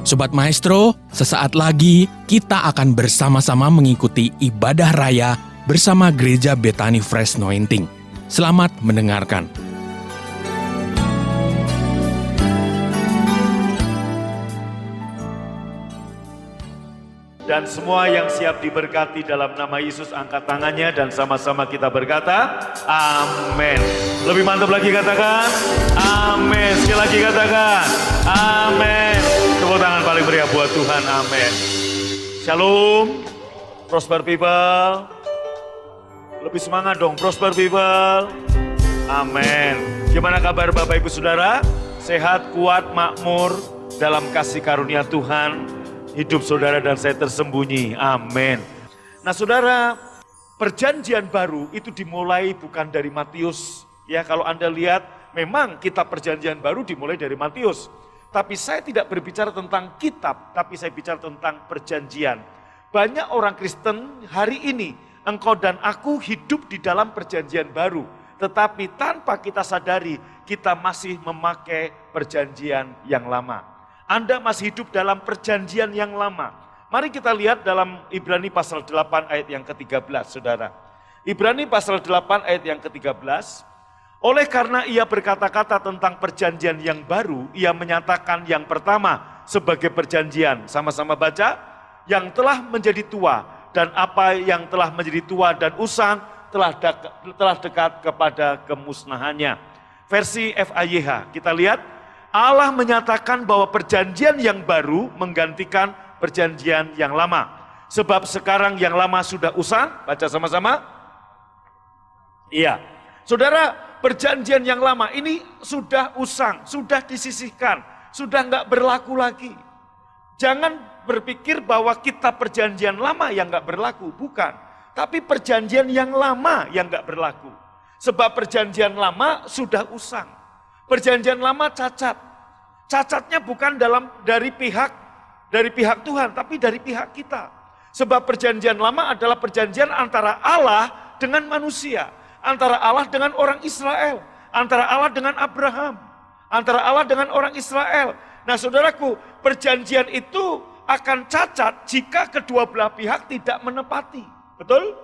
Sobat Maestro, sesaat lagi kita akan bersama-sama mengikuti ibadah raya bersama Gereja Bethany Fresh Anointing. Selamat mendengarkan. Dan semua yang siap diberkati dalam nama Yesus angkat tangannya dan sama-sama kita berkata, amin. Lebih mantap lagi katakan, amin. Sekali lagi katakan, amin. Tepuk tangan paling meriah buat Tuhan, amin. Shalom, prosper people. Lebih semangat dong, prosper people. Amin. Gimana kabar Bapak Ibu Saudara? Sehat, kuat, makmur dalam kasih karunia Tuhan. Hidup saudara dan saya tersembunyi. Amin. Nah saudara, perjanjian baru itu dimulai bukan dari Matius. Ya kalau Anda lihat, memang kitab perjanjian baru dimulai dari Matius. Tapi saya tidak berbicara tentang kitab, tapi saya bicara tentang perjanjian. Banyak orang Kristen hari ini, engkau dan aku hidup di dalam perjanjian baru. Tetapi tanpa kita sadari, kita masih memakai perjanjian yang lama. Anda masih hidup dalam perjanjian yang lama. Mari kita lihat dalam Ibrani pasal 8 ayat yang ke-13, saudara. Ibrani pasal 8 ayat yang ke-13. Oleh karena ia berkata-kata tentang perjanjian yang baru, ia menyatakan yang pertama sebagai perjanjian. Sama-sama baca. Yang telah menjadi tua, dan apa yang telah menjadi tua dan usang telah dekat kepada kemusnahannya. Versi FAYH, kita lihat. Allah menyatakan bahwa perjanjian yang baru menggantikan perjanjian yang lama. Sebab sekarang yang lama sudah usang, baca sama-sama. Iya, saudara, perjanjian yang lama ini sudah usang, sudah disisihkan, sudah nggak berlaku lagi. Jangan berpikir bahwa kita perjanjian lama yang nggak berlaku, bukan. Tapi perjanjian yang lama yang nggak berlaku. Sebab perjanjian lama sudah usang. Perjanjian lama cacat. Cacatnya bukan dari pihak Tuhan, tapi dari pihak kita. Sebab perjanjian lama adalah perjanjian antara Allah dengan manusia, antara Allah dengan orang Israel, antara Allah dengan Abraham, antara Allah dengan orang Israel. Nah, saudaraku, perjanjian itu akan cacat jika kedua belah pihak tidak menepati. Betul?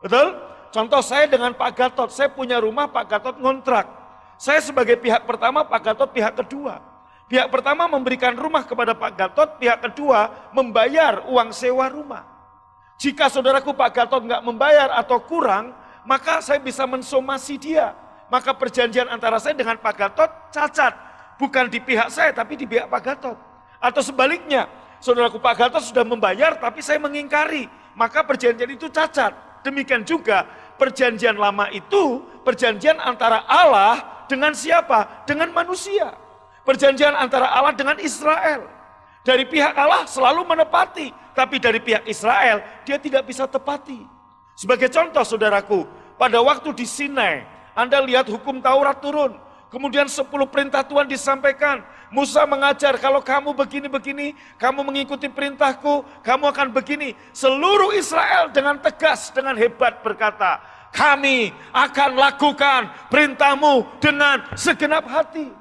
Betul? Contoh saya dengan Pak Gatot, saya punya rumah, Pak Gatot ngontrak. Saya sebagai pihak pertama, Pak Gatot pihak kedua. Pihak pertama memberikan rumah kepada Pak Gatot, pihak kedua membayar uang sewa rumah. Jika saudaraku Pak Gatot nggak membayar atau kurang, maka saya bisa mensomasi dia. Maka perjanjian antara saya dengan Pak Gatot cacat. Bukan di pihak saya, tapi di pihak Pak Gatot. Atau sebaliknya, saudaraku Pak Gatot sudah membayar, tapi saya mengingkari. Maka perjanjian itu cacat. Demikian juga perjanjian lama itu perjanjian antara Allah dengan siapa? Dengan manusia. Perjanjian antara Allah dengan Israel. Dari pihak Allah selalu menepati, tapi dari pihak Israel dia tidak bisa tepati. Sebagai contoh saudaraku, pada waktu di Sinai, Anda lihat hukum Taurat turun. Kemudian 10 perintah Tuhan disampaikan. Musa mengajar, kalau kamu begini-begini, kamu mengikuti perintahku, kamu akan begini. Seluruh Israel dengan tegas, dengan hebat berkata, kami akan lakukan perintahmu dengan segenap hati.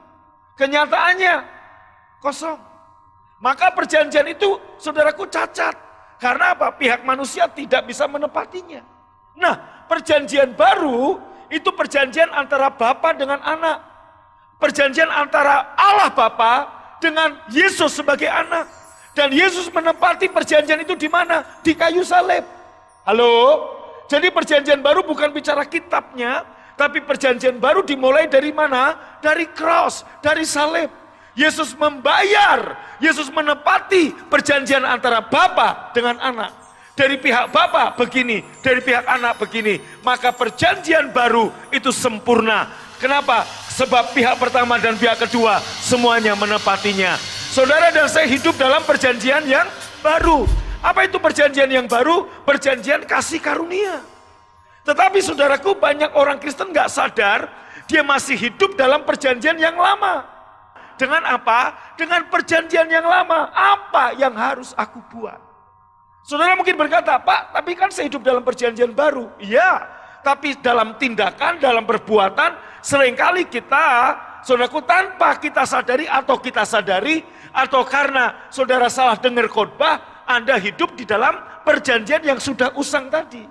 Kenyataannya kosong. Maka perjanjian itu saudaraku cacat. Karena apa? Pihak manusia tidak bisa menepatinya. Nah, perjanjian baru itu perjanjian antara Bapa dengan anak. Perjanjian antara Allah Bapa dengan Yesus sebagai anak. Dan Yesus menepati perjanjian itu di mana? Di kayu salib. Halo? Jadi perjanjian baru bukan bicara kitabnya, tapi perjanjian baru dimulai dari mana? Dari cross, dari salib. Yesus membayar, Yesus menepati perjanjian antara Bapa dengan anak. Dari pihak Bapa begini, dari pihak anak begini. Maka perjanjian baru itu sempurna. Kenapa? Sebab pihak pertama dan pihak kedua semuanya menepatinya. Saudara dan saya hidup dalam perjanjian yang baru. Apa itu perjanjian yang baru? Perjanjian kasih karunia. Tetapi saudaraku, banyak orang Kristen gak sadar, dia masih hidup dalam perjanjian yang lama. Dengan apa? Dengan perjanjian yang lama. Apa yang harus aku buat? Saudara mungkin berkata, Pak, tapi kan saya hidup dalam perjanjian baru. Iya, Tapi dalam tindakan, dalam perbuatan, seringkali kita, saudaraku, tanpa kita sadari atau karena saudara salah dengar khotbah, Anda hidup di dalam perjanjian yang sudah usang tadi.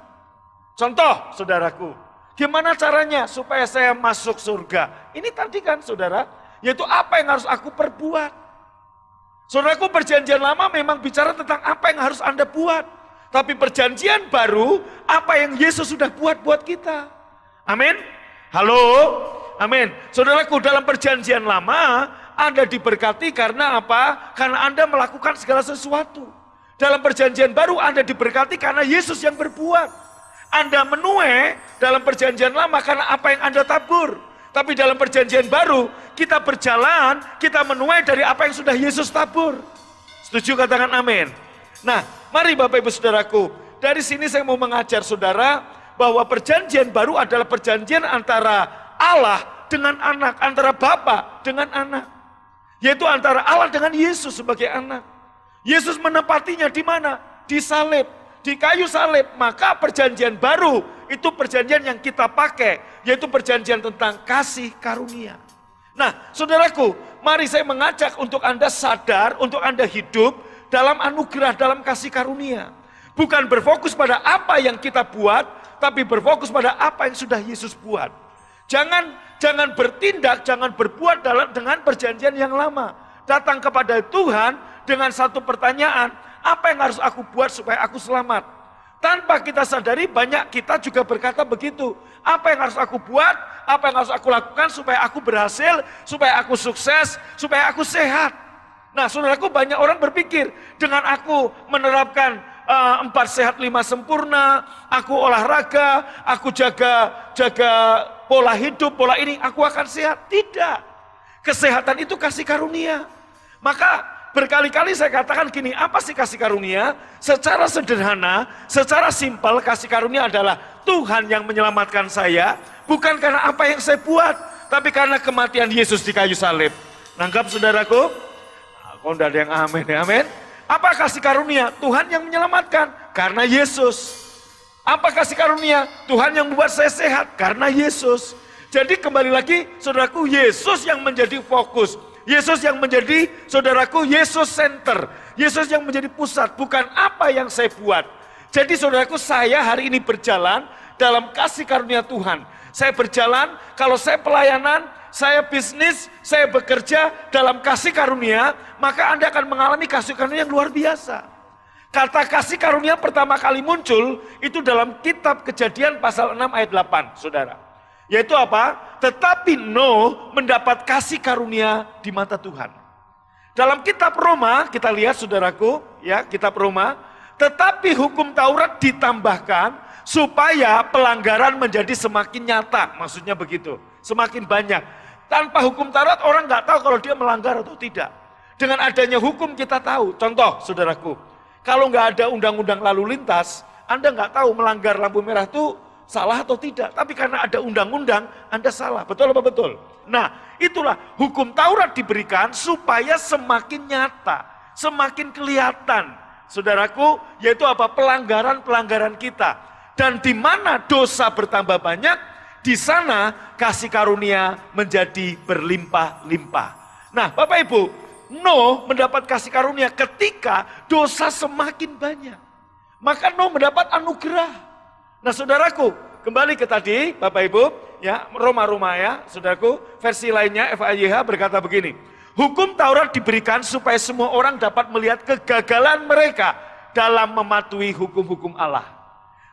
Contoh, saudaraku, gimana caranya supaya saya masuk surga? Ini tadi kan, saudara, yaitu apa yang harus aku perbuat. Saudaraku, perjanjian lama memang bicara tentang apa yang harus Anda buat. Tapi perjanjian baru, apa yang Yesus sudah buat kita. Amin? Halo? Amin. Saudaraku, dalam perjanjian lama, Anda diberkati karena apa? Karena Anda melakukan segala sesuatu. Dalam perjanjian baru, Anda diberkati karena Yesus yang berbuat. Anda menuai dalam perjanjian lama karena apa yang Anda tabur. Tapi dalam perjanjian baru, kita berjalan, kita menuai dari apa yang sudah Yesus tabur. Setuju, katakan amin. Nah, mari Bapak Ibu Saudaraku, dari sini saya mau mengajar saudara bahwa perjanjian baru adalah perjanjian antara Allah dengan anak, antara Bapa dengan anak. Yaitu antara Allah dengan Yesus sebagai anak. Yesus menempatinya di mana? Di salib, di kayu salib. Maka perjanjian baru itu perjanjian yang kita pakai, yaitu perjanjian tentang kasih karunia. Nah, saudaraku, mari saya mengajak untuk Anda sadar, untuk Anda hidup dalam anugerah, dalam kasih karunia. Bukan berfokus pada apa yang kita buat, tapi berfokus pada apa yang sudah Yesus buat. Jangan bertindak, jangan berbuat dengan perjanjian yang lama. Datang kepada Tuhan dengan satu pertanyaan, apa yang harus aku buat supaya aku selamat? Tanpa kita sadari, banyak kita juga berkata begitu. Apa yang harus aku buat, apa yang harus aku lakukan supaya aku berhasil, supaya aku sukses, supaya aku sehat. Nah, saudaraku, banyak orang berpikir, dengan aku menerapkan 4 sehat 5 sempurna, aku olahraga, aku jaga pola hidup, pola ini, aku akan sehat. Tidak. Kesehatan itu kasih karunia. Maka berkali-kali saya katakan gini, apa sih kasih karunia? Secara sederhana, secara simpel, kasih karunia adalah Tuhan yang menyelamatkan saya, bukan karena apa yang saya buat, tapi karena kematian Yesus di kayu salib. Nangkap, saudaraku? Kok tidak ada yang amin ya, amin? Apa kasih karunia? Tuhan yang menyelamatkan karena Yesus. Apa kasih karunia? Tuhan yang membuat saya sehat karena Yesus. Jadi kembali lagi, saudaraku, Yesus yang menjadi fokus. Yesus yang menjadi, saudaraku, Yesus center. Yesus yang menjadi pusat, bukan apa yang saya buat. Jadi saudaraku, saya hari ini berjalan dalam kasih karunia Tuhan. Saya berjalan, kalau saya pelayanan, saya bisnis, saya bekerja dalam kasih karunia, maka Anda akan mengalami kasih karunia yang luar biasa. Kata kasih karunia pertama kali muncul, itu dalam kitab Kejadian pasal 6 ayat 8, saudara. Yaitu apa? Tetapi Nuh mendapat kasih karunia di mata Tuhan. Dalam kitab Roma, kita lihat saudaraku, ya, kitab Roma, tetapi hukum Taurat ditambahkan supaya pelanggaran menjadi semakin nyata, maksudnya begitu, semakin banyak. Tanpa hukum Taurat orang nggak tahu kalau dia melanggar atau tidak. Dengan adanya hukum kita tahu. Contoh, saudaraku, kalau nggak ada undang-undang lalu lintas, Anda nggak tahu melanggar lampu merah itu salah atau tidak. Tapi karena ada undang-undang, Anda salah. Betul apa betul? Nah, itulah hukum Taurat diberikan supaya semakin nyata, semakin kelihatan, saudaraku, yaitu apa? Pelanggaran-pelanggaran kita. Dan di mana dosa bertambah banyak, di sana kasih karunia menjadi berlimpah-limpah. Nah, Bapak Ibu, Nuh mendapat kasih karunia ketika dosa semakin banyak. Maka Nuh mendapat anugerah. Nah, saudaraku, kembali ke tadi, Bapak Ibu, ya, Roma ya, saudaraku, versi lainnya FAYH berkata begini. Hukum Taurat diberikan supaya semua orang dapat melihat kegagalan mereka dalam mematuhi hukum-hukum Allah.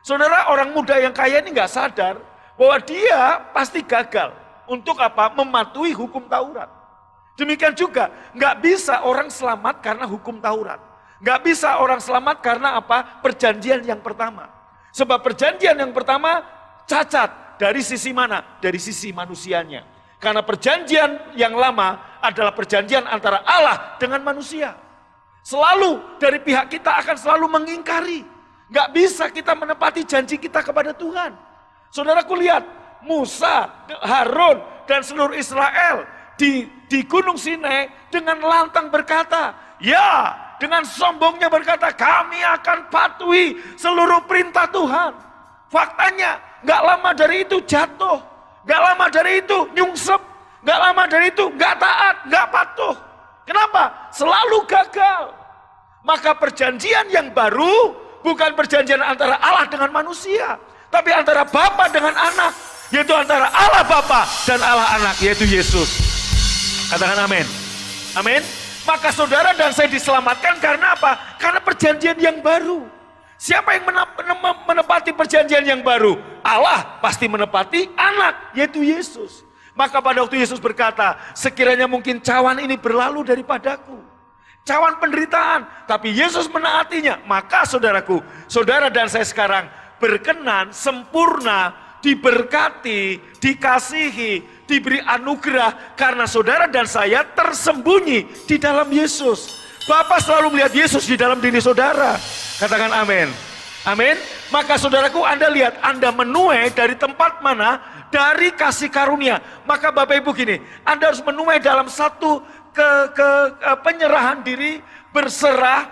Saudara, orang muda yang kaya ini nggak sadar bahwa dia pasti gagal untuk apa? Mematuhi hukum Taurat. Demikian juga, nggak bisa orang selamat karena hukum Taurat. Nggak bisa orang selamat karena apa? Perjanjian yang pertama. Sebab perjanjian yang pertama cacat dari sisi mana? Dari sisi manusianya. Karena perjanjian yang lama adalah perjanjian antara Allah dengan manusia. Selalu dari pihak kita akan selalu mengingkari. Nggak bisa kita menepati janji kita kepada Tuhan. Saudaraku lihat, Musa, Harun, dan seluruh Israel di Gunung Sinai dengan lantang berkata, ya, dengan sombongnya berkata, kami akan patuhi seluruh perintah Tuhan. Faktanya, Gak lama dari itu jatuh. Gak lama dari itu nyungsep. Gak lama dari itu gak taat, gak patuh. Kenapa? Selalu gagal. Maka perjanjian yang baru bukan perjanjian antara Allah dengan manusia, tapi antara Bapa dengan anak, yaitu antara Allah Bapa dan Allah anak, yaitu Yesus. Katakan amin. Amin. Maka saudara dan saya diselamatkan karena apa? Karena perjanjian yang baru. Siapa yang menepati perjanjian yang baru? Allah pasti menepati anak, yaitu Yesus. Maka pada waktu Yesus berkata, sekiranya mungkin cawan ini berlalu daripadaku, cawan penderitaan, tapi Yesus menaatinya, maka saudaraku, saudara dan saya sekarang berkenan, sempurna, diberkati, dikasihi, diberi anugerah, karena saudara dan saya tersembunyi di dalam Yesus. Bapa selalu melihat Yesus di dalam diri saudara. Katakan amin. Amin. Maka saudaraku, Anda lihat, Anda menuai dari tempat mana? Dari kasih karunia. Maka Bapak Ibu gini, Anda harus menuai dalam satu penyerahan diri, berserah,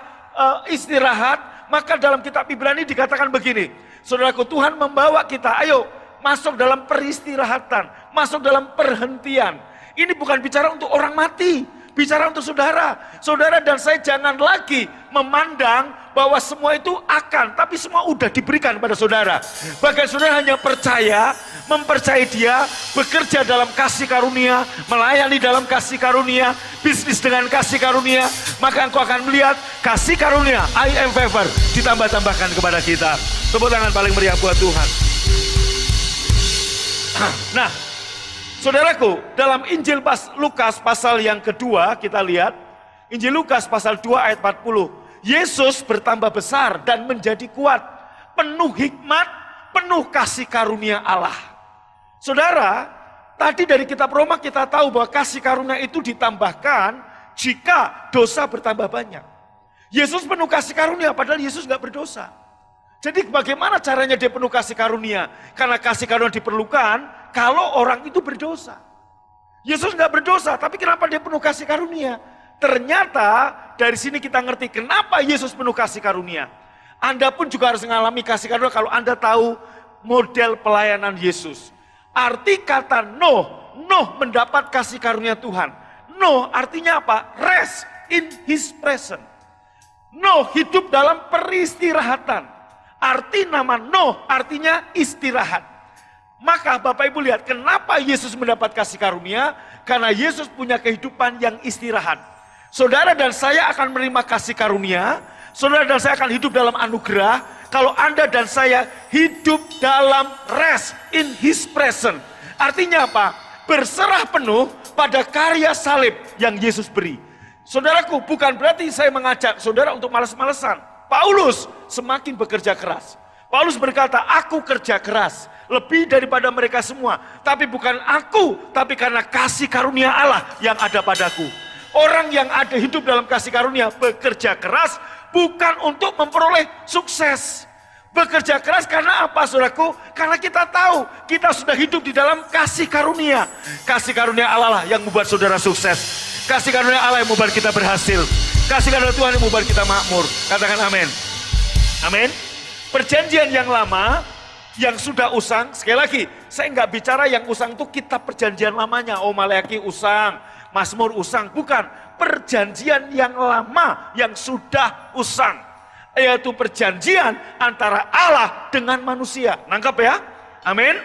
istirahat. Maka dalam kitab Ibrani dikatakan begini, saudaraku, Tuhan membawa kita, ayo masuk dalam peristirahatan, masuk dalam perhentian. Ini bukan bicara untuk orang mati, bicara untuk saudara. Saudara dan saya jangan lagi memandang bahwa semua itu akan, tapi semua udah diberikan pada saudara. Bahkan saudara hanya percaya, mempercayai dia, bekerja dalam kasih karunia, melayani dalam kasih karunia, bisnis dengan kasih karunia, maka engkau akan melihat kasih karunia, I am favor, ditambah-tambahkan kepada kita. Tepuk tangan paling meriah buat Tuhan. Nah, saudaraku, dalam Injil Lukas pasal yang kedua, kita lihat, Injil Lukas pasal 2 ayat 40, Yesus bertambah besar dan menjadi kuat, penuh hikmat, penuh kasih karunia Allah. Saudara, tadi dari kitab Roma kita tahu bahwa kasih karunia itu ditambahkan jika dosa bertambah banyak. Yesus penuh kasih karunia padahal Yesus gak berdosa. Jadi bagaimana caranya dia penuh kasih karunia? Karena kasih karunia diperlukan kalau orang itu berdosa. Yesus gak berdosa, tapi kenapa dia penuh kasih karunia? Ternyata dari sini kita ngerti kenapa Yesus penuh kasih karunia. Anda pun juga harus mengalami kasih karunia kalau Anda tahu model pelayanan Yesus. Arti kata Nuh mendapat kasih karunia Tuhan. Nuh artinya apa? Rest in His presence. Nuh hidup dalam peristirahatan. Arti nama Nuh artinya istirahat. Maka Bapak Ibu lihat kenapa Yesus mendapat kasih karunia? Karena Yesus punya kehidupan yang istirahat. Saudara dan saya akan menerima kasih karunia, saudara dan saya akan hidup dalam anugerah, kalau Anda dan saya hidup dalam rest in His presence. Artinya apa? Berserah penuh pada karya salib yang Yesus beri. Saudaraku, bukan berarti saya mengajak saudara untuk malas-malesan. Paulus semakin bekerja keras. Paulus berkata, aku kerja keras lebih daripada mereka semua. Tapi bukan aku, tapi karena kasih karunia Allah yang ada padaku. Orang yang ada hidup dalam kasih karunia bekerja keras bukan untuk memperoleh sukses. Bekerja keras karena apa, saudaraku? Karena kita tahu kita sudah hidup di dalam kasih karunia. Kasih karunia Allah lah yang membuat saudara sukses. Kasih karunia Allah yang membuat kita berhasil. Kasih karunia Tuhan yang membuat kita makmur. Katakan amin. Amin. Perjanjian yang lama, yang sudah usang, sekali lagi, saya nggak bicara yang usang itu kitab perjanjian lamanya. Oh, Maleakhi usang, Mazmur usang, bukan. Perjanjian yang lama yang sudah usang, yaitu perjanjian antara Allah dengan manusia. Nangkap ya? Amin.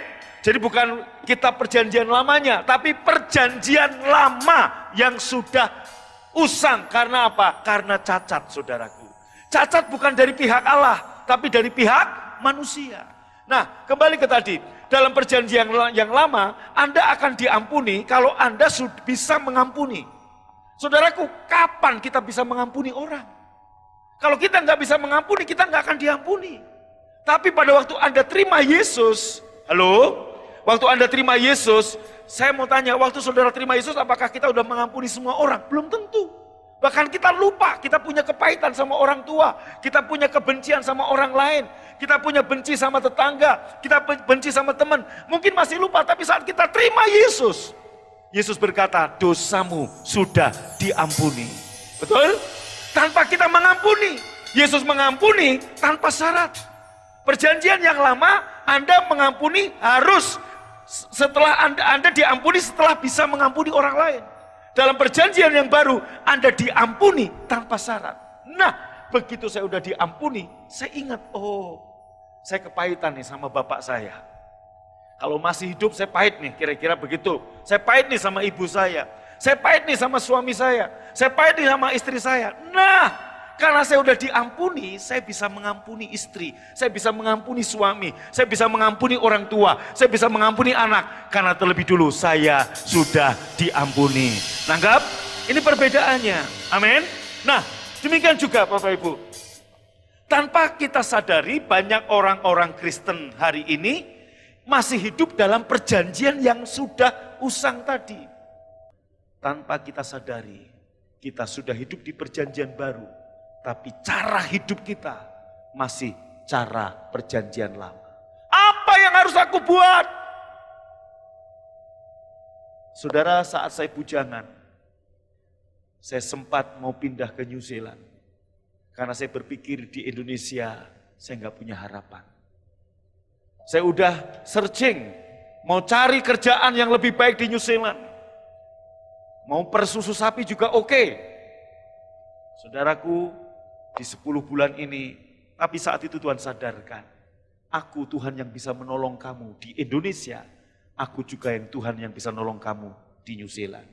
Jadi bukan kitab perjanjian lamanya, tapi perjanjian lama yang sudah usang. Karena apa? Karena cacat, saudaraku. Cacat bukan dari pihak Allah, tapi dari pihak manusia. Nah, kembali ke tadi. Dalam perjanjian yang lama, Anda akan diampuni kalau Anda bisa mengampuni. Saudaraku, kapan kita bisa mengampuni orang? Kalau kita nggak bisa mengampuni, kita nggak akan diampuni. Tapi pada waktu Anda terima Yesus, halo? Waktu Anda terima Yesus, saya mau tanya, waktu saudara terima Yesus, apakah kita udah mengampuni semua orang? Belum tentu. Bahkan kita lupa, kita punya kepahitan sama orang tua, kita punya kebencian sama orang lain, kita punya benci sama tetangga, kita benci sama teman. Mungkin masih lupa, tapi saat kita terima Yesus, Yesus berkata, dosamu sudah diampuni. Betul? Tanpa kita mengampuni. Yesus mengampuni tanpa syarat. Perjanjian yang lama, Anda mengampuni harus setelah Anda diampuni setelah bisa mengampuni orang lain. Dalam perjanjian yang baru, Anda diampuni tanpa syarat. Nah, begitu saya udah diampuni, saya ingat, oh, saya kepahitan nih sama bapak saya. Kalau masih hidup, saya pahit nih, kira-kira begitu. Saya pahit nih sama ibu saya pahit nih sama suami saya pahit nih sama istri saya. Nah, karena saya udah diampuni, saya bisa mengampuni istri, saya bisa mengampuni suami, saya bisa mengampuni orang tua, saya bisa mengampuni anak. Karena terlebih dulu saya sudah diampuni. Nanggap? Ini perbedaannya. Amin. Nah, demikian juga Bapak Ibu. Tanpa kita sadari, banyak orang-orang Kristen hari ini masih hidup dalam perjanjian yang sudah usang tadi. Tanpa kita sadari, kita sudah hidup di perjanjian baru. Tapi cara hidup kita masih cara perjanjian lama. Apa yang harus aku buat? Saudara, saat saya bujangan, saya sempat mau pindah ke New Zealand. Karena saya berpikir di Indonesia, saya nggak punya harapan. Saya udah searching, mau cari kerjaan yang lebih baik di New Zealand. Mau persusu sapi juga oke. Saudaraku, di 10 bulan ini, tapi saat itu Tuhan sadarkan, aku Tuhan yang bisa menolong kamu di Indonesia, aku juga yang Tuhan yang bisa menolong kamu di New Zealand.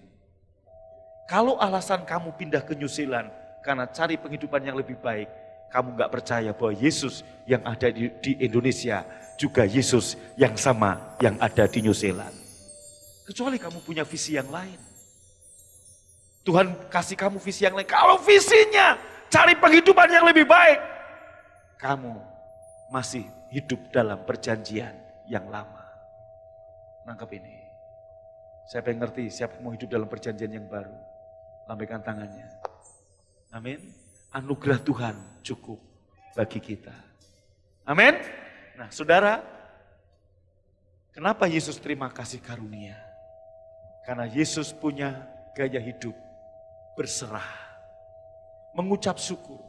Kalau alasan kamu pindah ke New Zealand karena cari penghidupan yang lebih baik, kamu gak percaya bahwa Yesus yang ada di Indonesia juga Yesus yang sama yang ada di New Zealand. Kecuali kamu punya visi yang lain. Tuhan kasih kamu visi yang lain. Kalau visinya cari penghidupan yang lebih baik, kamu masih hidup dalam perjanjian yang lama. Nangkep ini. Siapa yang ngerti, siapa yang mau hidup dalam perjanjian yang baru? Lambaikan tangannya. Amin. Anugerah Tuhan cukup bagi kita. Amin. Nah, saudara, kenapa Yesus terima kasih karunia? Karena Yesus punya gaya hidup berserah, mengucap syukur.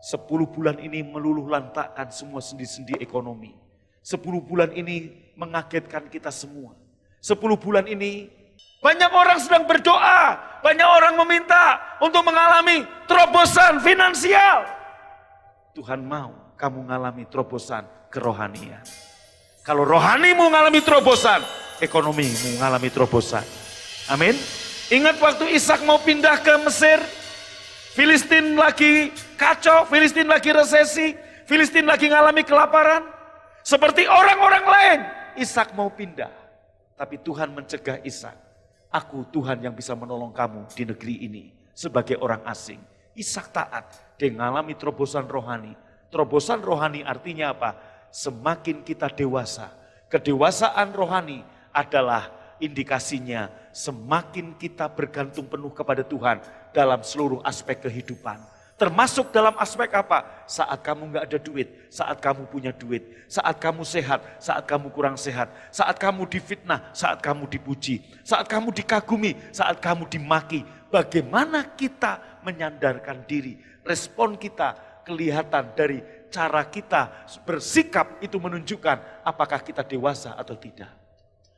10 bulan ini meluluh lantakkan semua sendi-sendi ekonomi. 10 bulan ini mengagetkan kita semua. 10 bulan ini banyak orang sedang berdoa, banyak orang meminta untuk mengalami terobosan finansial. Tuhan mau kamu mengalami terobosan kerohanian. Kalau rohanimu mengalami terobosan, ekonomimu mengalami terobosan. Amin. Ingat waktu Ishak mau pindah ke Mesir, Filistin lagi kacau, Filistin lagi resesi, Filistin lagi ngalami kelaparan. Seperti orang-orang lain, Ishak mau pindah. Tapi Tuhan mencegah Ishak. Aku Tuhan yang bisa menolong kamu di negeri ini sebagai orang asing. Ishak taat, dia mengalami terobosan rohani. Terobosan rohani artinya apa? Semakin kita dewasa, kedewasaan rohani adalah indikasinya semakin kita bergantung penuh kepada Tuhan dalam seluruh aspek kehidupan. Termasuk dalam aspek apa? Saat kamu gak ada duit, saat kamu punya duit, saat kamu sehat, saat kamu kurang sehat, saat kamu difitnah, saat kamu dipuji, saat kamu dikagumi, saat kamu dimaki. Bagaimana kita menyandarkan diri? Respon kita kelihatan dari cara kita bersikap, itu menunjukkan apakah kita dewasa atau tidak.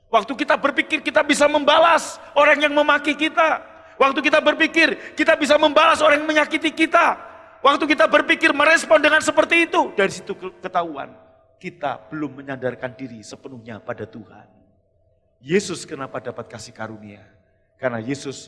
Waktu kita berpikir kita bisa membalas orang yang memaki kita. Waktu kita berpikir kita bisa membalas orang yang menyakiti kita. Waktu kita berpikir merespon dengan seperti itu. Dari situ ketahuan kita belum menyandarkan diri sepenuhnya pada Tuhan. Yesus kenapa dapat kasih karunia? Karena Yesus,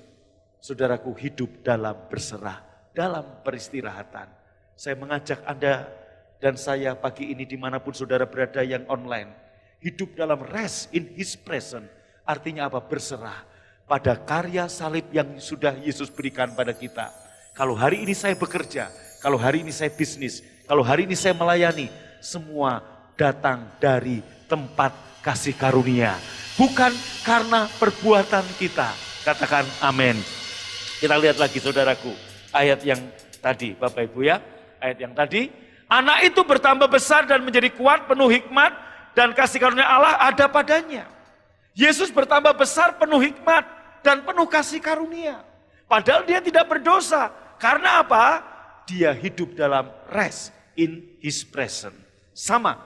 saudaraku, hidup dalam berserah, dalam peristirahatan. Saya mengajak Anda dan saya pagi ini dimanapun saudara berada yang online. Hidup dalam rest in His presence. Artinya apa? Berserah pada karya salib yang sudah Yesus berikan pada kita. Kalau hari ini saya bekerja, kalau hari ini saya bisnis, kalau hari ini saya melayani, semua datang dari tempat kasih karunia. Bukan karena perbuatan kita. Katakan amin. Kita lihat lagi saudaraku, ayat yang tadi Bapak Ibu ya. Ayat yang tadi, anak itu bertambah besar dan menjadi kuat, penuh hikmat, dan kasih karunia Allah ada padanya. Yesus bertambah besar, penuh hikmat, dan penuh kasih karunia. Padahal dia tidak berdosa. Karena apa? Dia hidup dalam rest in His presence. Sama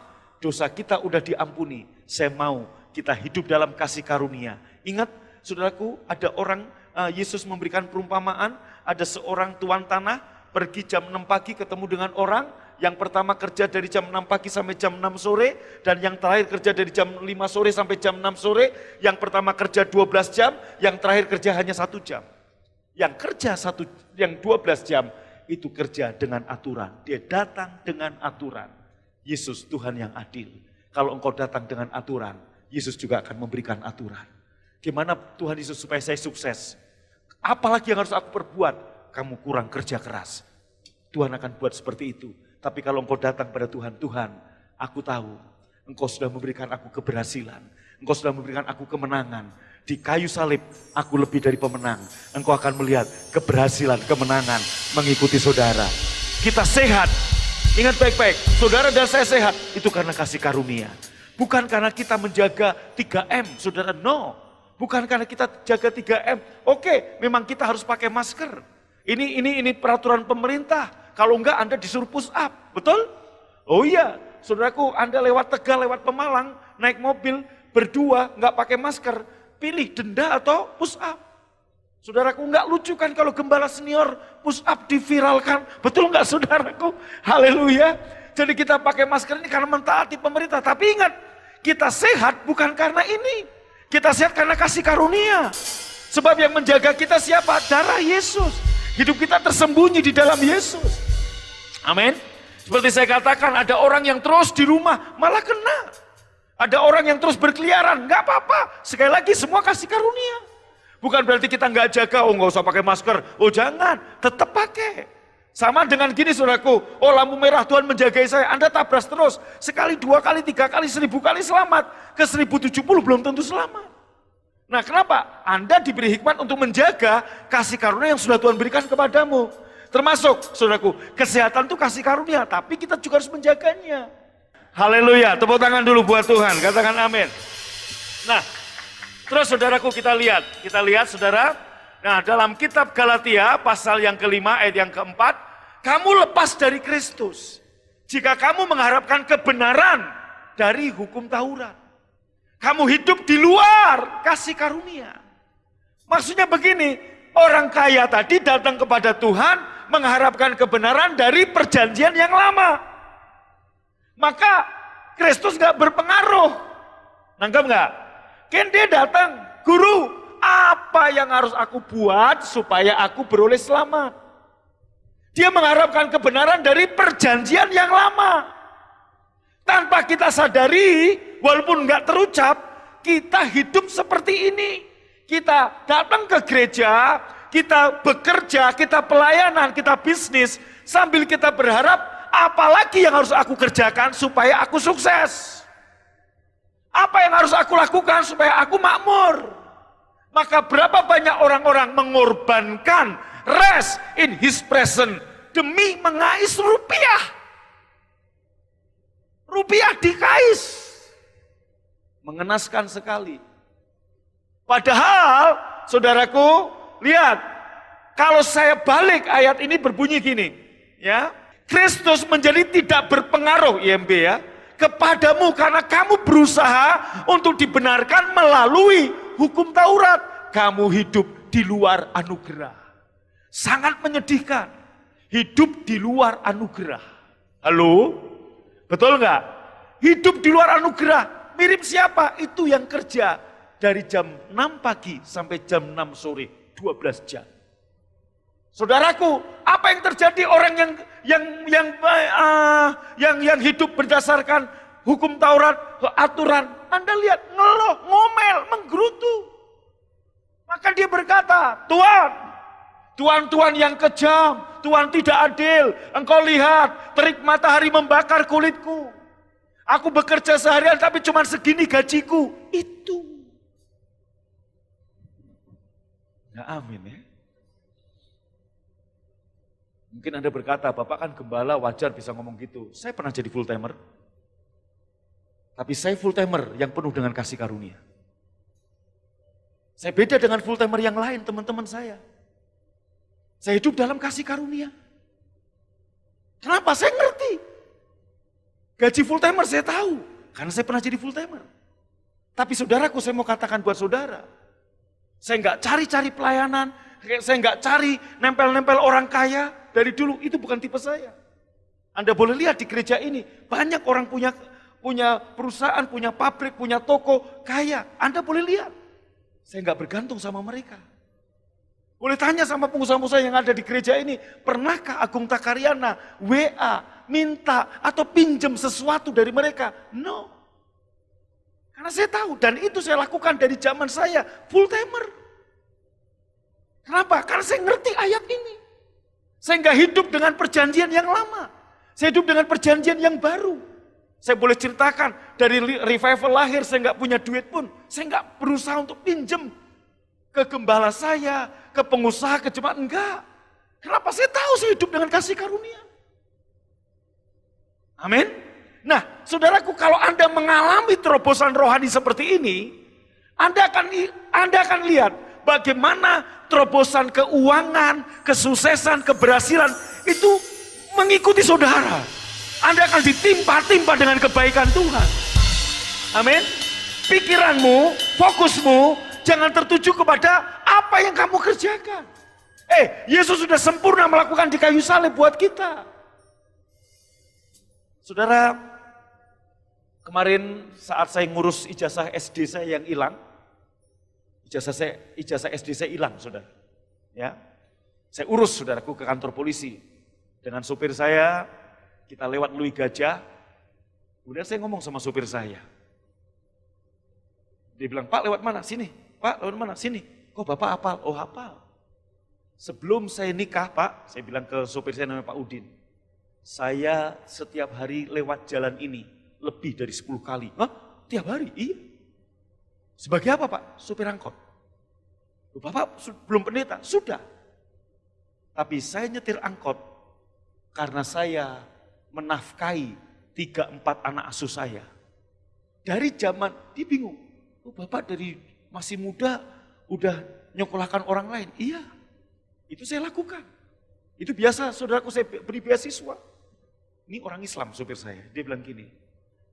dosa kita udah diampuni. Saya mau kita hidup dalam kasih karunia. Ingat, saudaraku, ada orang, Yesus memberikan perumpamaan, ada seorang tuan tanah, pergi jam 6 pagi ketemu dengan orang, yang pertama kerja dari jam 6 pagi sampai jam 6 sore, dan yang terakhir kerja dari jam 5 sore sampai jam 6 sore, yang pertama kerja 12 jam, yang terakhir kerja hanya 1 jam. Yang kerja yang 12 jam, itu kerja dengan aturan. Dia datang dengan aturan. Yesus Tuhan yang adil. Kalau engkau datang dengan aturan, Yesus juga akan memberikan aturan. Gimana Tuhan Yesus supaya saya sukses? Apalagi yang harus aku perbuat? Kamu kurang kerja keras. Tuhan akan buat seperti itu. Tapi kalau engkau datang pada Tuhan, Tuhan, aku tahu engkau sudah memberikan aku keberhasilan. Engkau sudah memberikan aku kemenangan. Di kayu salib, aku lebih dari pemenang. Engkau akan melihat keberhasilan, kemenangan mengikuti saudara. Kita sehat. Ingat baik-baik, saudara dan saya sehat. Itu karena kasih karunia. Bukan karena kita menjaga 3M, saudara. No. Bukan karena kita jaga 3M. Oke, memang kita harus pakai masker. Ini peraturan pemerintah. Kalau enggak Anda disuruh push up. Betul? Oh iya, saudaraku, Anda lewat Tegal, lewat Pemalang, naik mobil, berdua, enggak pakai masker. Pilih denda atau push up. Saudaraku, enggak lucu kan kalau gembala senior push up diviralkan. Betul enggak saudaraku? Haleluya. Jadi kita pakai masker ini karena mentaati pemerintah. Tapi ingat, kita sehat bukan karena ini. Kita sehat karena kasih karunia. Sebab yang menjaga kita siapa? Darah Yesus. Hidup kita tersembunyi di dalam Yesus. Amin. Seperti saya katakan, ada orang yang terus di rumah malah kena. Ada orang yang terus berkeliaran, nggak apa-apa. Sekali lagi semua kasih karunia. Bukan berarti kita nggak jaga, oh nggak usah pakai masker. Oh jangan, tetap pakai. Sama dengan gini saudaraku, oh lampu merah Tuhan menjagai saya, Anda tabras terus. Sekali, 2 kali, 3 kali, 1000 kali selamat. Ke 1070 belum tentu selamat. Nah kenapa? Anda diberi hikmat untuk menjaga kasih karunia yang sudah Tuhan berikan kepadamu. Termasuk saudaraku, kesehatan itu kasih karunia, tapi kita juga harus menjaganya. Haleluya, tepuk tangan dulu buat Tuhan, katakan amin. Nah, terus saudaraku kita lihat saudara, nah dalam kitab Galatia pasal yang kelima ayat yang keempat, kamu lepas dari Kristus jika kamu mengharapkan kebenaran dari hukum Taurat. Kamu hidup di luar kasih karunia. Maksudnya begini, orang kaya tadi datang kepada Tuhan mengharapkan kebenaran dari perjanjian yang lama. Maka Kristus gak berpengaruh. Nangkep gak? Kan dia datang, guru, apa yang harus aku buat supaya aku beroleh selamat? Dia mengharapkan kebenaran dari perjanjian yang lama. Tanpa kita sadari, walaupun gak terucap, kita hidup seperti ini. Kita datang ke gereja, kita bekerja, kita pelayanan, kita bisnis, sambil kita berharap, apalagi yang harus aku kerjakan supaya aku sukses? Apa yang harus aku lakukan supaya aku makmur? Maka berapa banyak orang-orang mengorbankan rest in his presence demi mengais rupiah. Rupiah dikais. Mengenaskan sekali. Padahal, saudaraku, lihat, kalau saya balik ayat ini berbunyi gini, ya. Kristus menjadi tidak berpengaruh, IMB ya, kepadamu karena kamu berusaha untuk dibenarkan melalui hukum Taurat. Kamu hidup di luar anugerah. Sangat menyedihkan. Hidup di luar anugerah. Halo? Betul nggak? Hidup di luar anugerah. Mirip siapa? Itu yang kerja dari jam 6 pagi sampai jam 6 sore, 12 jam. Saudaraku, apa yang terjadi orang yang hidup berdasarkan hukum Taurat, aturan? Anda lihat, ngeluh, ngomel, menggerutu. Maka dia berkata, Tuhan yang kejam, Tuhan tidak adil. Engkau lihat, terik matahari membakar kulitku. Aku bekerja seharian tapi cuma segini gajiku. Itu. Ya amin ya. Mungkin Anda berkata, Bapak kan gembala, wajar bisa ngomong gitu. Saya pernah jadi full timer. Tapi saya full timer yang penuh dengan kasih karunia. Saya beda dengan full timer yang lain, teman-teman saya. Saya hidup dalam kasih karunia. Kenapa? Saya ngerti. Gaji full timer saya tahu. Karena saya pernah jadi full timer. Tapi saudaraku, saya mau katakan buat saudara, saya nggak cari-cari pelayanan, saya nggak cari nempel-nempel orang kaya dari dulu, itu bukan tipe saya. Anda boleh lihat di gereja ini, banyak orang punya perusahaan, punya pabrik, punya toko, kaya. Anda boleh lihat, saya nggak bergantung sama mereka. Boleh tanya sama pengusaha-pengusaha yang ada di gereja ini, pernahkah Agung Takaryana WA, minta atau pinjam sesuatu dari mereka? No. Karena saya tahu, dan itu saya lakukan dari zaman saya full timer. Kenapa? Karena saya ngerti ayat ini. Saya nggak hidup dengan perjanjian yang lama. Saya hidup dengan perjanjian yang baru. Saya boleh ceritakan, dari revival lahir saya nggak punya duit pun. Saya nggak berusaha untuk pinjam ke gembala saya, ke pengusaha, ke jemaat. Enggak. Kenapa? Saya tahu saya hidup dengan kasih karunia. Amin. Nah, saudaraku, kalau Anda mengalami terobosan rohani seperti ini, Anda akan lihat bagaimana terobosan keuangan, kesuksesan, keberhasilan itu mengikuti saudara. Anda akan ditimpa-timpa dengan kebaikan Tuhan. Amin. Pikiranmu, fokusmu jangan tertuju kepada apa yang kamu kerjakan. Yesus sudah sempurna melakukan di kayu salib buat kita. Saudara, kemarin saat saya ngurus ijazah SD saya yang hilang, ijazah SD saya hilang, saudara. Ya, saya urus, saudaraku, ke kantor polisi dengan supir saya. Kita lewat Lui Gajah. Kemudian saya ngomong sama supir saya. Dia bilang, Pak lewat mana? Sini. Pak lewat mana? Sini. Kok Bapak hafal? Oh hafal. Sebelum saya nikah, Pak, saya bilang ke supir saya namanya Pak Udin. Saya setiap hari lewat jalan ini lebih dari 10 kali. Hah? Tiap hari? Iya. Sebagai apa, Pak? Supir angkot. Bapak belum pendeta? Sudah. Tapi saya nyetir angkot karena saya menafkahi 3-4 anak asuh saya. Dari zaman, dia bingung. Oh, Bapak dari masih muda udah nyekolahkan orang lain. Iya, itu saya lakukan. Itu biasa, saudaraku, saya beri beasiswa. Ini orang Islam, supir saya. Dia bilang gini,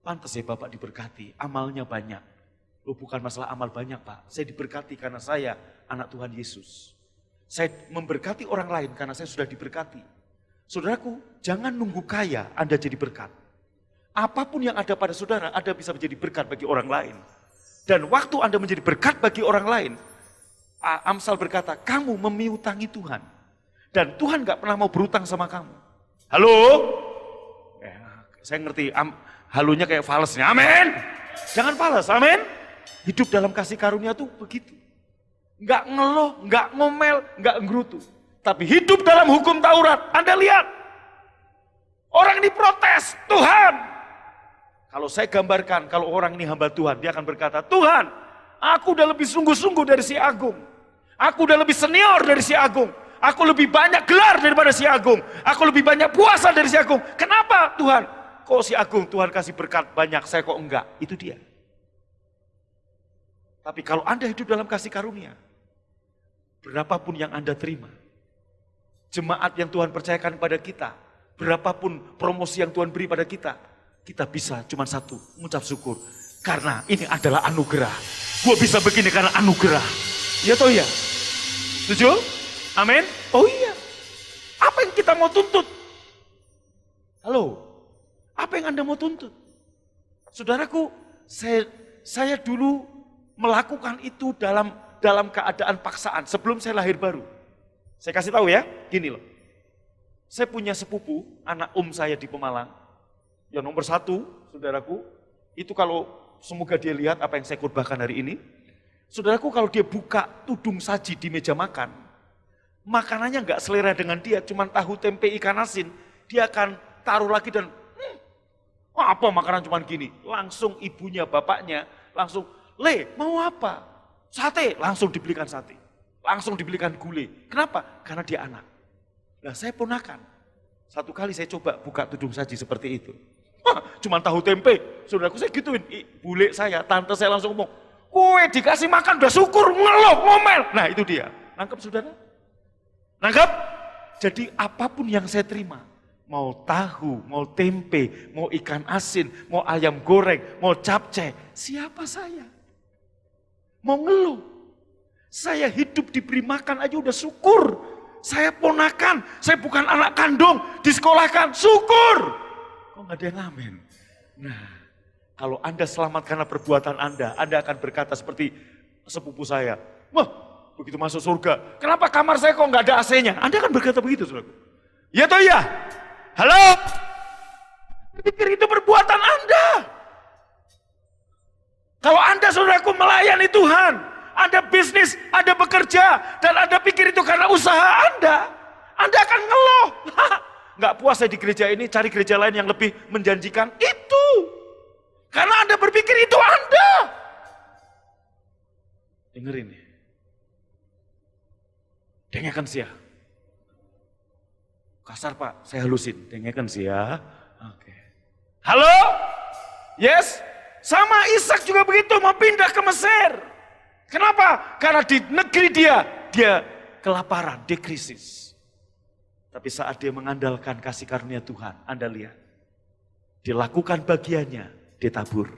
pantas ya Bapak diberkati, amalnya banyak. Loh, bukan masalah amal banyak, Pak. Saya diberkati karena saya anak Tuhan Yesus. Saya memberkati orang lain karena saya sudah diberkati. Saudaraku, jangan nunggu kaya Anda jadi berkat. Apapun yang ada pada saudara, Anda bisa menjadi berkat bagi orang lain. Dan waktu Anda menjadi berkat bagi orang lain, Amsal berkata, kamu memiutangi Tuhan. Dan Tuhan gak pernah mau berutang sama kamu. Halo? Saya ngerti, halunya kayak falesnya, amin. Jangan fales, amin. Hidup dalam kasih karunia tuh begitu. Nggak ngeluh, nggak ngomel, nggak ngerutu. Tapi hidup dalam hukum Taurat. Anda lihat, orang ini protes, Tuhan. Kalau saya gambarkan, kalau orang ini hamba Tuhan, dia akan berkata, Tuhan, aku udah lebih sungguh-sungguh dari si Agung. Aku udah lebih senior dari si Agung. Aku lebih banyak gelar daripada si Agung. Aku lebih banyak puasa dari si Agung. Kenapa Tuhan? Kok si Agung Tuhan kasih berkat banyak, saya kok enggak? Itu dia. Tapi kalau Anda hidup dalam kasih karunia, berapapun yang Anda terima, jemaat yang Tuhan percayakan pada kita, berapapun promosi yang Tuhan beri pada kita bisa cuma satu, mengucap syukur. Karena ini adalah anugerah. Gue bisa begini karena anugerah. Iya toh iya? Setuju? Amin? Oh iya. Apa yang kita mau tuntut? Halo? Apa yang Anda mau tuntut? Saudaraku, saya dulu melakukan itu dalam keadaan paksaan sebelum saya lahir baru. Saya kasih tahu ya, gini loh. Saya punya sepupu, anak saya di Pemalang. Yang nomor 1, saudaraku, itu kalau semoga dia lihat apa yang saya khotbahkan hari ini. Saudaraku, kalau dia buka tudung saji di meja makan, makanannya nggak selera dengan dia, cuma tahu tempe ikan asin, dia akan taruh lagi dan apa makanan cuma gini. Langsung ibunya, bapaknya, langsung, Le, mau apa? Sate, langsung dibelikan sate. Langsung dibelikan gulai. Kenapa? Karena dia anak. Nah, saya ponakan. Satu kali saya coba buka tudung saji seperti itu. Cuma tahu tempe. Saudaraku, saya gituin. Bule saya, tante saya langsung ngomong, kue dikasih makan udah syukur, ngeluh, ngomel. Nah, itu dia. Nangkep saudara? Nangkep? Jadi apapun yang saya terima, mau tahu, mau tempe, mau ikan asin, mau ayam goreng, mau capcay. Siapa saya? Mau ngeluh. Saya hidup diberi makan aja udah syukur. Saya ponakan, saya bukan anak kandung, disekolahkan, syukur. Kok nggak ada yang ngamen? Nah, kalau Anda selamat karena perbuatan Anda akan berkata seperti sepupu saya. Wah, begitu masuk surga, kenapa kamar saya kok nggak ada AC-nya? Anda akan berkata begitu, saudaraku. Ya toh ya? Halo? Pikir itu perbuatan Anda. Kalau Anda, saudaraku, melayani Tuhan, Anda bisnis, Anda bekerja, dan Anda pikir itu karena usaha Anda akan ngeluh. Nggak puas saya di gereja ini, cari gereja lain yang lebih menjanjikan. Itu. Karena Anda berpikir itu Anda. Dengerin nih. Dengarkan sih ya. Kasar Pak, saya halusin. Dengarkan sih ya. Oke. Halo? Yes? Sama Ishak juga begitu, mau pindah ke Mesir. Kenapa? Karena di negeri dia kelaparan, dia krisis. Tapi saat dia mengandalkan kasih karunia Tuhan, Anda lihat. Dia lakukan bagiannya, dia tabur.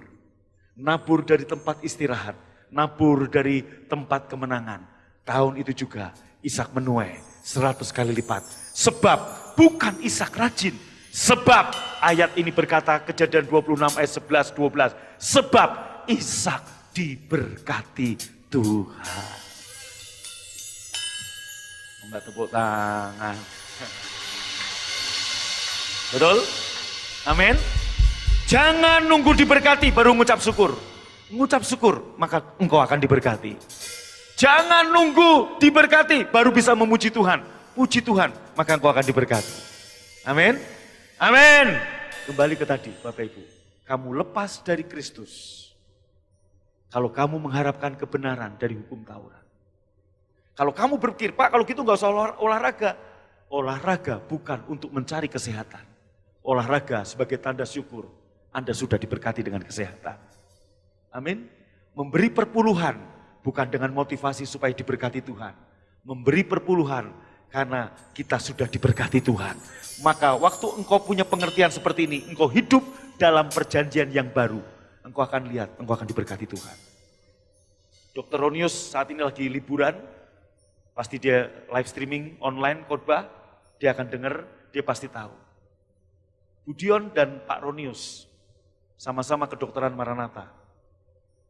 Nabur dari tempat istirahat, nabur dari tempat kemenangan. Tahun itu juga Ishak menuai 100 kali lipat. Sebab bukan Ishak rajin. Sebab ayat ini berkata Kejadian 26 ayat 11-12. Sebab Ishak diberkati Tuhan. Enggak tepuk tangan. Betul? Amin. Jangan nunggu diberkati baru ngucap syukur. Ngucap syukur maka engkau akan diberkati. Jangan nunggu diberkati baru bisa memuji Tuhan. Puji Tuhan maka engkau akan diberkati. Amin. Amin. Kembali ke tadi Bapak Ibu. Kamu lepas dari Kristus. Kalau kamu mengharapkan kebenaran dari hukum Taurat. Kalau kamu berpikir, Pak kalau gitu gak usah olahraga. Olahraga bukan untuk mencari kesehatan. Olahraga sebagai tanda syukur. Anda sudah diberkati dengan kesehatan. Amin. Memberi perpuluhan bukan dengan motivasi supaya diberkati Tuhan. Memberi perpuluhan karena kita sudah diberkati Tuhan. Maka waktu engkau punya pengertian seperti ini, engkau hidup dalam perjanjian yang baru. Engkau akan lihat, engkau akan diberkati Tuhan. Dr. Ronius saat ini lagi liburan, pasti dia live streaming online khotbah, dia akan dengar, dia pasti tahu. Budion dan Pak Ronius sama-sama kedokteran Maranatha.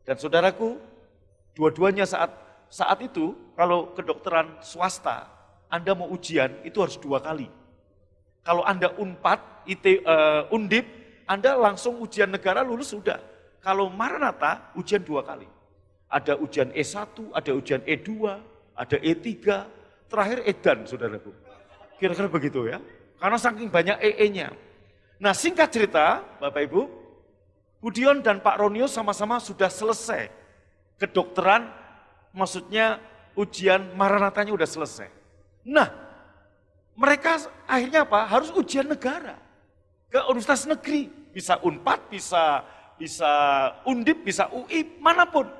Dan saudaraku, dua-duanya saat itu kalau kedokteran swasta, Anda mau ujian itu harus 2 kali. Kalau Anda Unpad, Undip, Anda langsung ujian negara lulus sudah. Kalau Maranatha ujian 2 kali. Ada ujian E1, ada ujian E2, ada E3, terakhir Edan saudaraku. Kira-kira begitu ya. Karena saking banyak EE-nya. Nah singkat cerita Bapak Ibu, Budion dan Pak Ronius sama-sama sudah selesai. Kedokteran maksudnya ujian Maranatanya udah selesai. Nah mereka akhirnya apa? Harus ujian negara. Ke universitas negeri. Bisa Unpad, bisa Undip, bisa UI, manapun.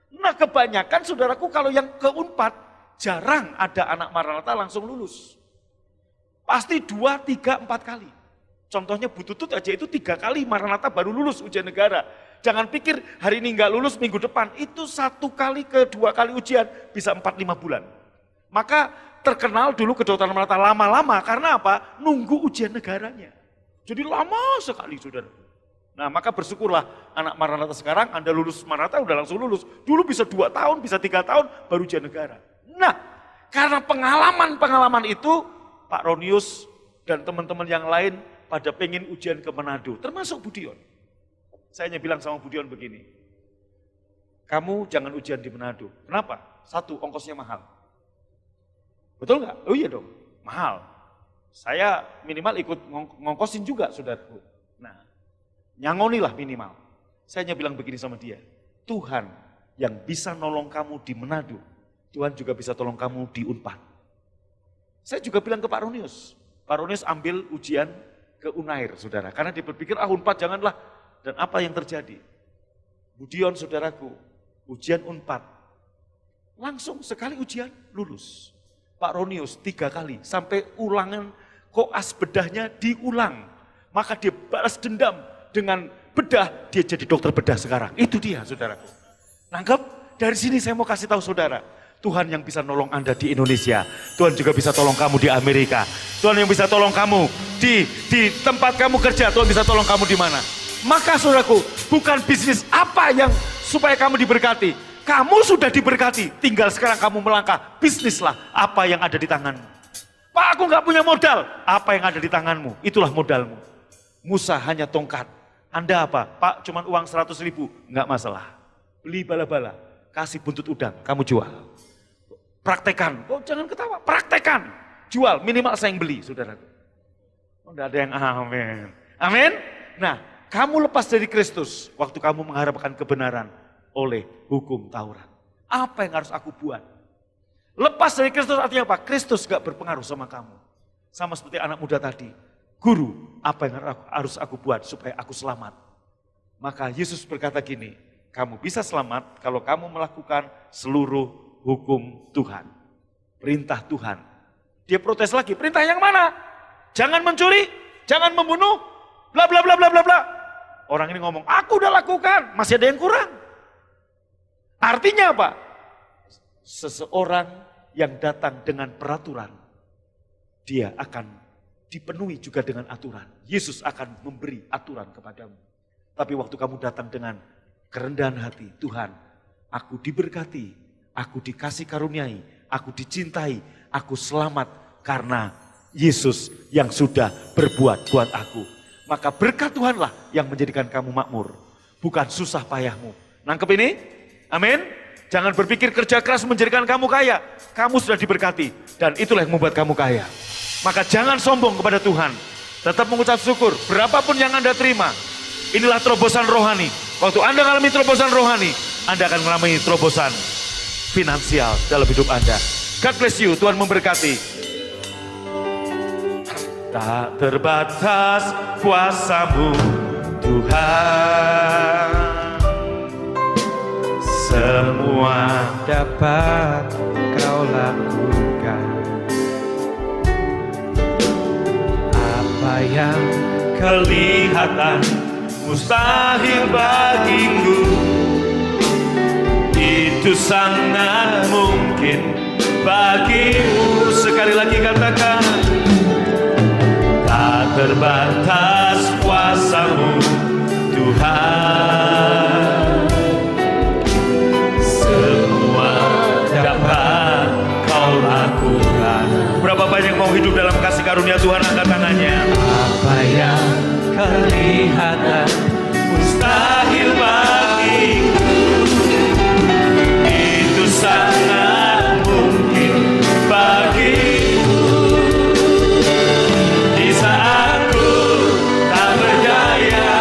Nah kebanyakan saudaraku kalau yang ke Unpad, jarang ada anak Maranatha langsung lulus. Pasti 2, 3, 4 kali. Contohnya Bu Tutut aja itu 3 kali Maranatha baru lulus ujian negara. Jangan pikir hari ini nggak lulus minggu depan, itu 1 kali ke 2 kali ujian bisa 4-5 bulan. Maka terkenal dulu kedokteran Maranatha lama-lama karena apa? Nunggu ujian negaranya. Jadi lama sekali saudara. Nah maka bersyukurlah anak Maranatha sekarang, Anda lulus Maranatha udah langsung lulus. Dulu bisa 2 tahun, bisa 3 tahun baru ujian negara. Nah karena pengalaman itu Pak Ronius dan teman-teman yang lain pada pengen ujian ke Manado, termasuk Budion. Saya hanya bilang sama Budion begini, kamu jangan ujian di Manado. Kenapa? 1, ongkosnya mahal. Betul nggak? Oh iya dong, mahal. Saya minimal ikut ngongkosin juga saudaraku. Nah, nyangonilah minimal. Saya hanya bilang begini sama dia, Tuhan yang bisa nolong kamu di Manado, Tuhan juga bisa tolong kamu di Unpad. Saya juga bilang ke Pak Ronius, Pak Ronius ambil ujian ke Unair saudara, karena dia berpikir Unpad janganlah. Dan apa yang terjadi? Budion saudaraku, ujian Unpad, langsung sekali ujian lulus. Pak Ronius 3 kali, sampai ulangan koas bedahnya diulang. Maka dia balas dendam dengan bedah, dia jadi dokter bedah sekarang. Itu dia saudaraku. Nangkep? Dari sini saya mau kasih tahu saudara, Tuhan yang bisa nolong Anda di Indonesia, Tuhan juga bisa tolong kamu di Amerika, Tuhan yang bisa tolong kamu di tempat kamu kerja, Tuhan bisa tolong kamu di mana. Maka saudaraku, bukan bisnis apa yang supaya kamu diberkati, kamu sudah diberkati, tinggal sekarang kamu melangkah, bisnislah apa yang ada di tanganmu. Pak, aku nggak punya modal, apa yang ada di tanganmu, itulah modalmu. Musa hanya tongkat, Anda apa? Pak, cuman uang 100.000, nggak masalah. Beli bala-bala, kasih buntut udang, kamu jual. Praktekan, oh jangan ketawa, praktekan. Jual, minimal saya yang beli, saudara. Oh, enggak ada yang amin. Amin? Nah, kamu lepas dari Kristus, waktu kamu mengharapkan kebenaran oleh hukum Taurat. Apa yang harus aku buat? Lepas dari Kristus artinya apa? Kristus gak berpengaruh sama kamu. Sama seperti anak muda tadi. Guru, apa yang harus aku buat supaya aku selamat? Maka Yesus berkata gini, kamu bisa selamat kalau kamu melakukan seluruh hukum Tuhan. Perintah Tuhan. Dia protes lagi, perintah yang mana? Jangan mencuri, jangan membunuh, bla bla bla bla bla bla. Orang ini ngomong, aku udah lakukan, masih ada yang kurang. Artinya apa? Seseorang yang datang dengan peraturan, dia akan dipenuhi juga dengan aturan. Yesus akan memberi aturan kepadamu. Tapi waktu kamu datang dengan kerendahan hati, Tuhan, aku diberkati, aku dikasih karuniai, aku dicintai, aku selamat karena Yesus yang sudah berbuat buat aku. Maka berkat Tuhanlah yang menjadikan kamu makmur, bukan susah payahmu. Nangkep ini? Amin? Jangan berpikir kerja keras menjadikan kamu kaya. Kamu sudah diberkati dan itulah yang membuat kamu kaya. Maka jangan sombong kepada Tuhan. Tetap mengucap syukur berapapun yang Anda terima. Inilah terobosan rohani. Waktu Anda mengalami terobosan rohani, Anda akan mengalami terobosan finansial dalam hidup Anda. God bless you, Tuhan memberkati. Tak terbatas kuasa-Mu Tuhan, semua dapat Kau lakukan. Apa yang kelihatan mustahil bagiku, itu sangat mungkin bagimu. Sekali lagi katakan, tak terbatas kuasa-Mu Tuhan, semua dapat Kau lakukan. Berapa banyak mau hidup dalam kasih karunia Tuhan? Angkat tangannya. apa yang kelihatan Mustahil bagiku, itu sangat mungkin bagimu. Di saat ku tak berdaya,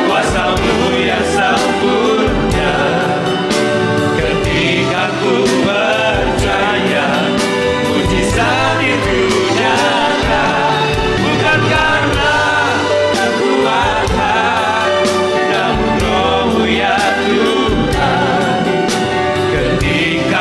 kuasa-Mu yang sempurna. Ketika ku percaya, mujizat itu nyata. Bukan karena kekuatan, namun Roh-Mu ya Tuhan. Ketika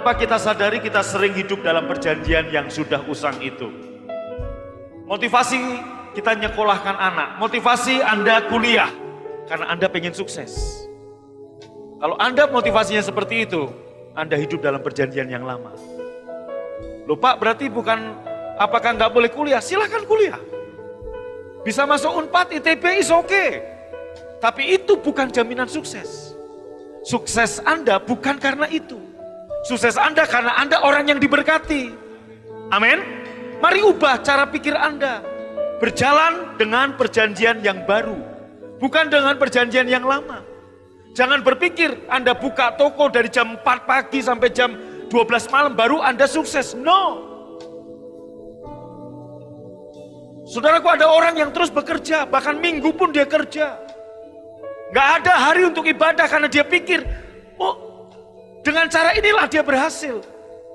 tanpa kita sadari kita sering hidup dalam perjanjian yang sudah usang itu. Motivasi kita nyekolahkan anak, motivasi Anda kuliah karena Anda pengen sukses. Kalau Anda motivasinya seperti itu, Anda hidup dalam perjanjian yang lama. Loh Pak, berarti bukan apakah nggak boleh kuliah? Silahkan kuliah. Bisa masuk Unpad, ITB, is okay. Tapi itu bukan jaminan sukses. Sukses Anda bukan karena itu. Sukses Anda karena Anda orang yang diberkati. Amin. Mari ubah cara pikir Anda. Berjalan dengan perjanjian yang baru. Bukan dengan perjanjian yang lama. Jangan berpikir Anda buka toko dari jam 4 pagi sampai jam 12 malam baru Anda sukses. No. Saudaraku, ada orang yang terus bekerja, bahkan minggu pun dia kerja. Gak ada hari untuk ibadah karena dia pikir, oh dengan cara inilah dia berhasil.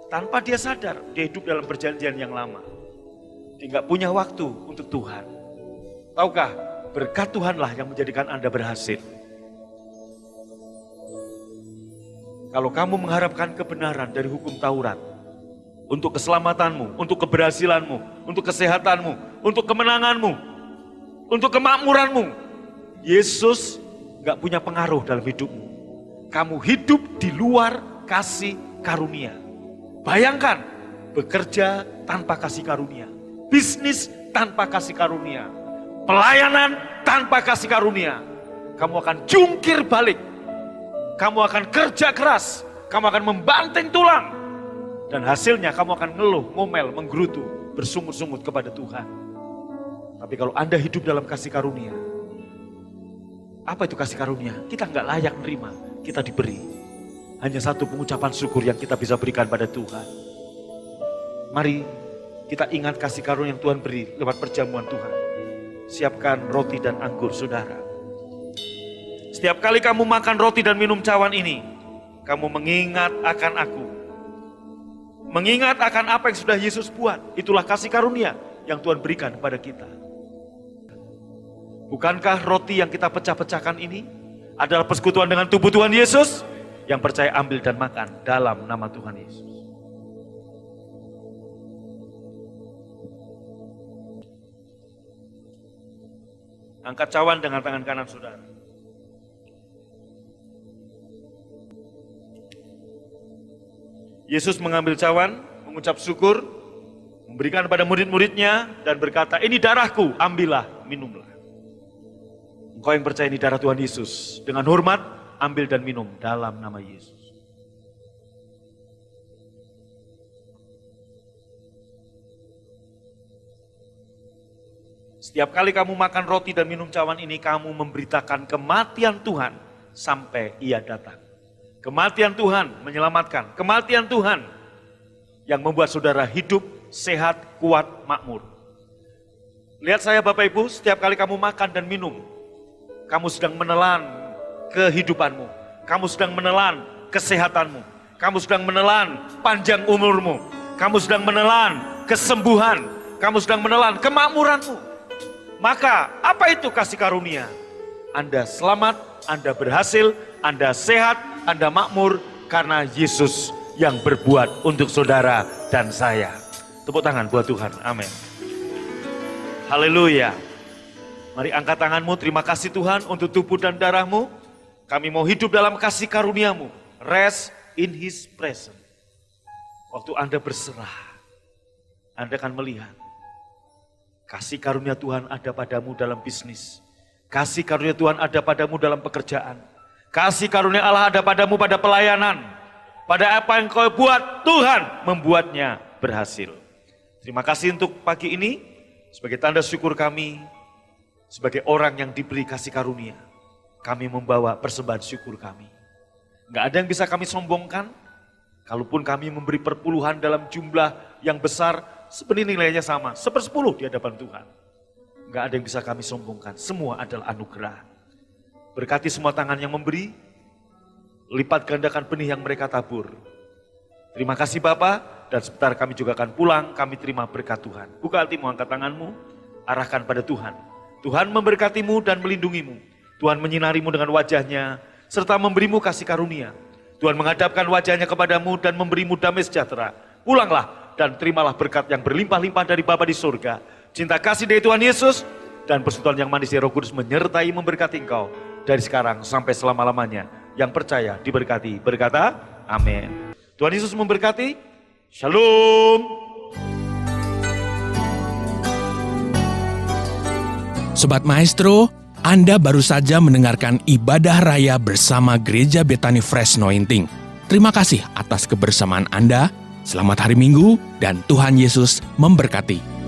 Tanpa dia sadar, dia hidup dalam perjanjian yang lama. Dia gak punya waktu untuk Tuhan. Tahukah, berkat Tuhanlah yang menjadikan Anda berhasil. Kalau kamu mengharapkan kebenaran dari hukum Taurat, untuk keselamatanmu, untuk keberhasilanmu, untuk kesehatanmu, untuk kemenanganmu, untuk kemakmuranmu, Yesus gak punya pengaruh dalam hidupmu. Kamu hidup di luar kasih karunia. Bayangkan, bekerja tanpa kasih karunia, bisnis tanpa kasih karunia, pelayanan tanpa kasih karunia. Kamu akan jungkir balik, kamu akan kerja keras, kamu akan membanting tulang. Dan hasilnya kamu akan ngeluh, ngomel, menggerutu, bersungut-sungut kepada Tuhan. Tapi kalau Anda hidup dalam kasih karunia, apa itu kasih karunia? Kita nggak layak menerima, kita diberi. Hanya satu pengucapan syukur yang kita bisa berikan pada Tuhan. Mari kita ingat kasih karunia yang Tuhan beri lewat perjamuan Tuhan. Siapkan roti dan anggur, saudara. Setiap kali kamu makan roti dan minum cawan ini, kamu mengingat akan aku. Mengingat akan apa yang sudah Yesus buat. Itulah kasih karunia yang Tuhan berikan kepada kita. Bukankah roti yang kita pecah-pecahkan ini adalah persekutuan dengan tubuh Tuhan Yesus? Yang percaya ambil dan makan dalam nama Tuhan Yesus. Angkat cawan dengan tangan kanan saudara. Yesus mengambil cawan, mengucap syukur, memberikan kepada murid-muridnya dan berkata, ini darahku, ambillah, minumlah. Engkau yang percaya ini darah Tuhan Yesus, dengan hormat, ambil dan minum dalam nama Yesus. Setiap kali kamu makan roti dan minum cawan ini, kamu memberitakan kematian Tuhan sampai Ia datang. Kematian Tuhan menyelamatkan, kematian Tuhan yang membuat saudara hidup, sehat, kuat, makmur. Lihat saya Bapak Ibu, setiap kali kamu makan dan minum, kamu sedang menelan kehidupanmu, kamu sedang menelan kesehatanmu, kamu sedang menelan panjang umurmu, kamu sedang menelan kesembuhan, kamu sedang menelan kemakmuranmu. Maka apa itu kasih karunia? Anda selamat, Anda berhasil, Anda sehat, Anda makmur karena Yesus yang berbuat untuk saudara dan saya. Tepuk tangan buat Tuhan, amin. Haleluya. Mari angkat tanganmu, terima kasih Tuhan untuk tubuh dan darahmu. Kami mau hidup dalam kasih karuniamu. Rest in His presence. Waktu Anda berserah, Anda akan melihat kasih karunia Tuhan ada padamu dalam bisnis. Kasih karunia Tuhan ada padamu dalam pekerjaan. Kasih karunia Allah ada padamu pada pelayanan. Pada apa yang kau buat, Tuhan membuatnya berhasil. Terima kasih untuk pagi ini. Sebagai tanda syukur kami, sebagai orang yang diberi kasih karunia, kami membawa persembahan syukur kami. Gak ada yang bisa kami sombongkan. Kalaupun kami memberi perpuluhan dalam jumlah yang besar, sebenarnya nilainya sama, 1/10 di hadapan Tuhan. Gak ada yang bisa kami sombongkan, semua adalah anugerah. Berkati semua tangan yang memberi, lipat gandakan benih yang mereka tabur. Terima kasih Bapak, dan sebentar kami juga akan pulang, kami terima berkat Tuhan. Buka hatimu, angkat tanganmu, arahkan pada Tuhan. Tuhan memberkatimu dan melindungimu. Tuhan menyinarimu dengan wajahnya, serta memberimu kasih karunia. Tuhan menghadapkan wajahnya kepadamu dan memberimu damai sejahtera. Pulanglah dan terimalah berkat yang berlimpah-limpah dari Bapa di surga. Cinta kasih dari Tuhan Yesus dan persekutuan yang manis dari Roh Kudus menyertai memberkati engkau dari sekarang sampai selama-lamanya. Yang percaya diberkati. Berkata, amin. Tuhan Yesus memberkati. Shalom. Sobat Maestro, Anda baru saja mendengarkan ibadah raya bersama Gereja Bethany Fresh Anointing. Terima kasih atas kebersamaan Anda. Selamat hari Minggu dan Tuhan Yesus memberkati.